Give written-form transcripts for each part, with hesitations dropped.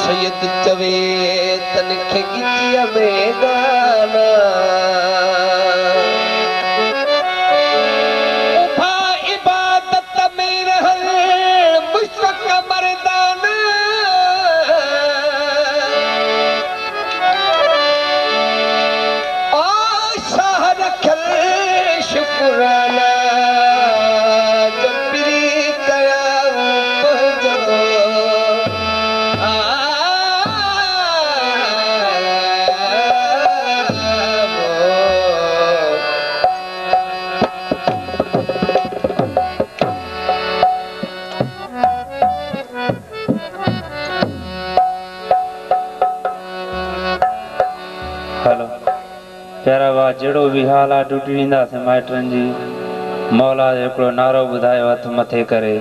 सैयद चवे तनखे गिचिया में गाना उठा इबादत में रहल मुशरक मर्दाना आ शाह रखल शुक्राना प्यारा वाह जड़ो भी हाल आ टूटी वींदासीं माइटरनि जी मौला जो हिकिड़ो नारो ॿुधायो हथ मथे करे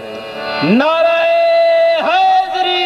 नाराए हैदरी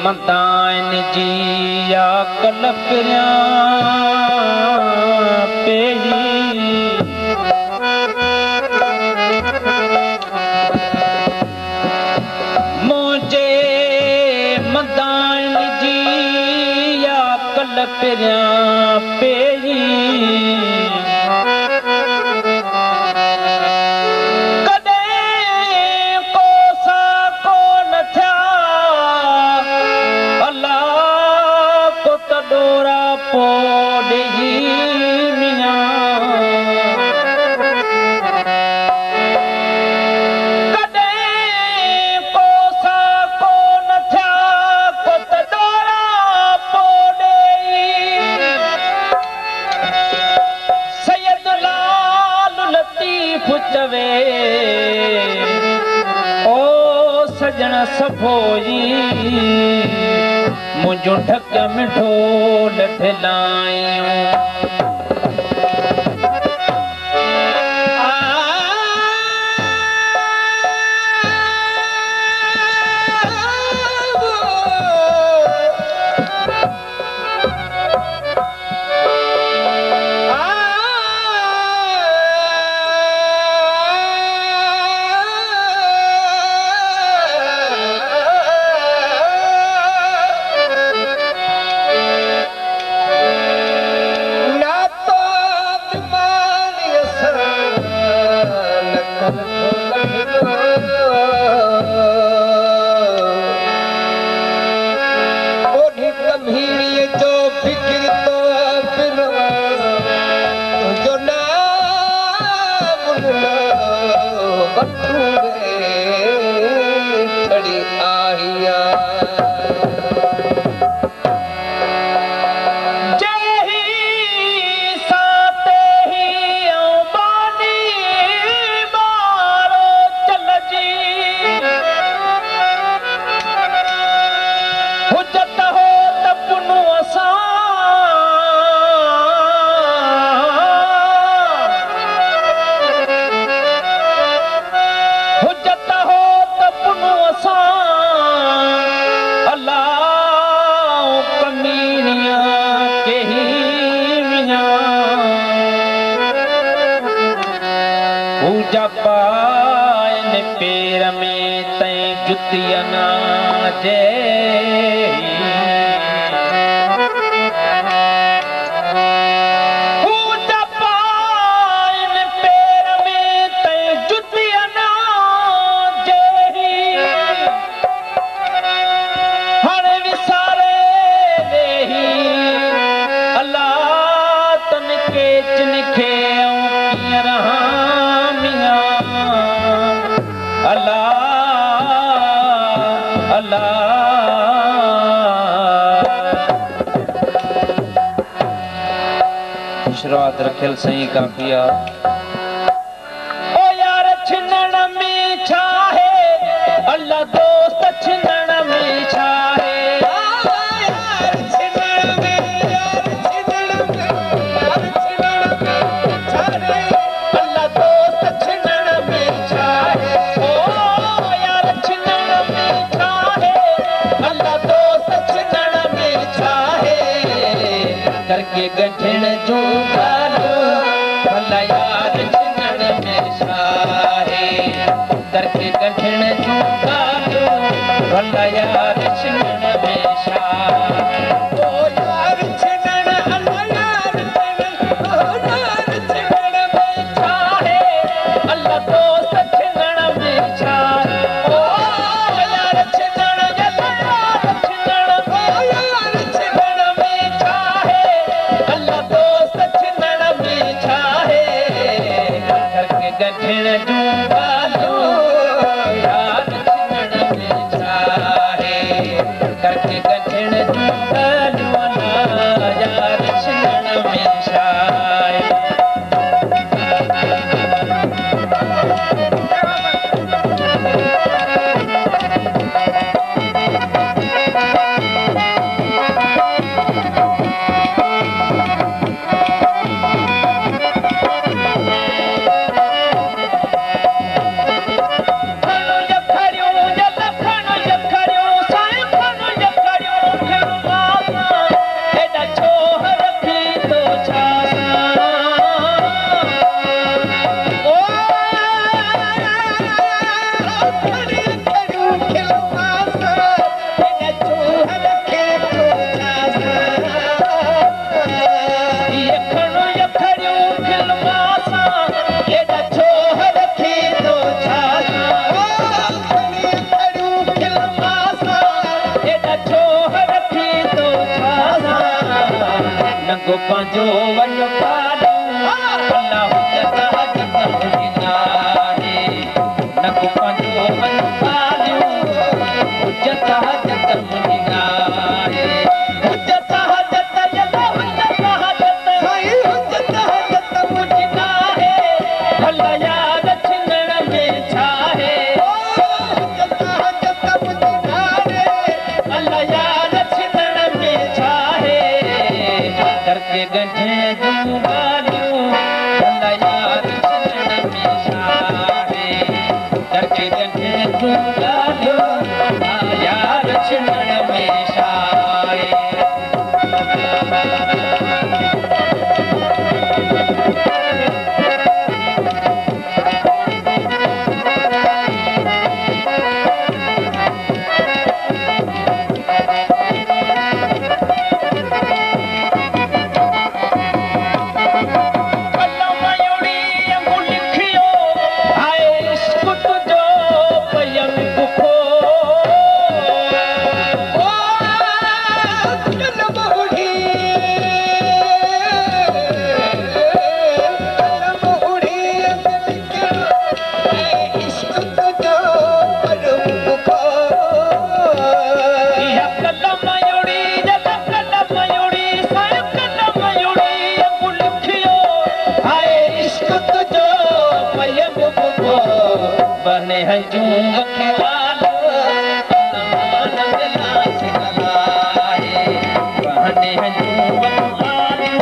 मदान जी या कल पिरिया पेही मुझे मदान जी या कल पिरिया पेही सभोई मुझो ढक में ढोल ढलायूं पूजा पायन पेर में तय जुतियना जे पूजा पायन पेर में तय जुतियना जे हर विसारे वेही अल्लाह तन के चिनखे शुरुआत याद रखियल सही काफिया ओ यार छिनण में छा है अल्लाह दोस्त छिनण में छा है यार छिनण में यार छिनण में यार छिनण में छा है अल्लाह दोस्त छिनण में छा है ओ यार छिनण में छा है अल्लाह दोस्त छिनण में छा है करके गठिन जो गालो भला यार छिनण में छा है करके गठिन जो गालो भला यार छिनण में छा ओ यार छिनण अल्लाह यार छिनण ओ यार छिनण में छा है अल्लाह दोस्त छिनण में छा ओ यार छिनण यार छिनण ओ यार छिनण में छा है अल्लाह दोस्त छिनण में छा है करके गठिन जो गालो यार छिनण में छा है करके गठिन जो गालो यार छिनण में छा है पंहिंजो वन पालो अल्लाह जॻह जॻह ॾिनाहे नंगो पंहिंजो वन पालियो जॻह जॻह ॾिनाहे जॻह जॻह ॾिनाहे भला यार छिनण में छा है अल्लाह यार छिनण में छा है करके गठे जो गालो भला यार छिनण में छा है करके गठे जो गालो यार छिनण में छा है बने हैं जूं अखवालो मान मिला सिखलाए बने हैं जूं अखवालो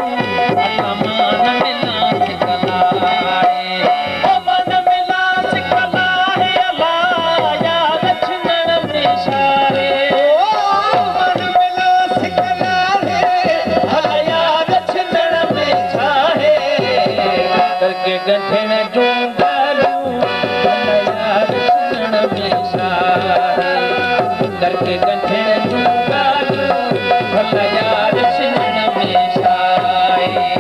मान मिला सिखलाए ओ मन मिला सिखलाए अल्लाह यार छिनण में छा है ओ मन मिला सिखलाए अल्लाह यार छिनण में छा है करके गठिन जो गालो करके गठिन जो गालो भला यार छिनण में छा है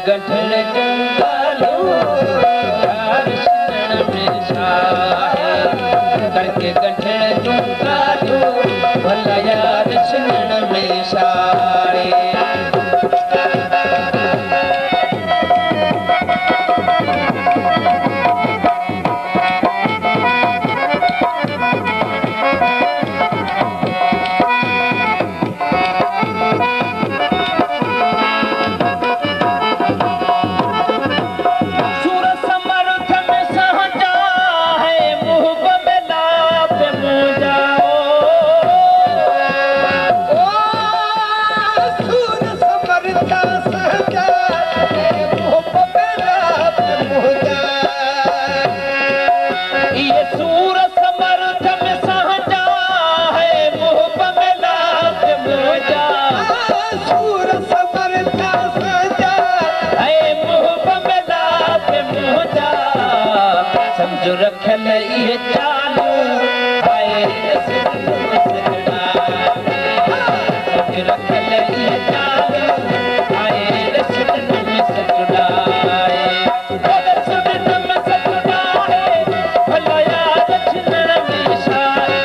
गठड़ चंगालो यार छिनण में छा है करके गठड़ चंगालो भला यार छिनण में छा है जो रखल ये चालू आए सजड़ा जो रखल ये चालू आए सजड़ा में सजड़ा है भला यार छिनण में छा है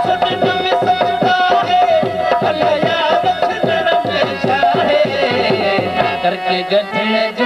सजड़ा में सजड़ा है भला यार छिनण में छा है करके गठड़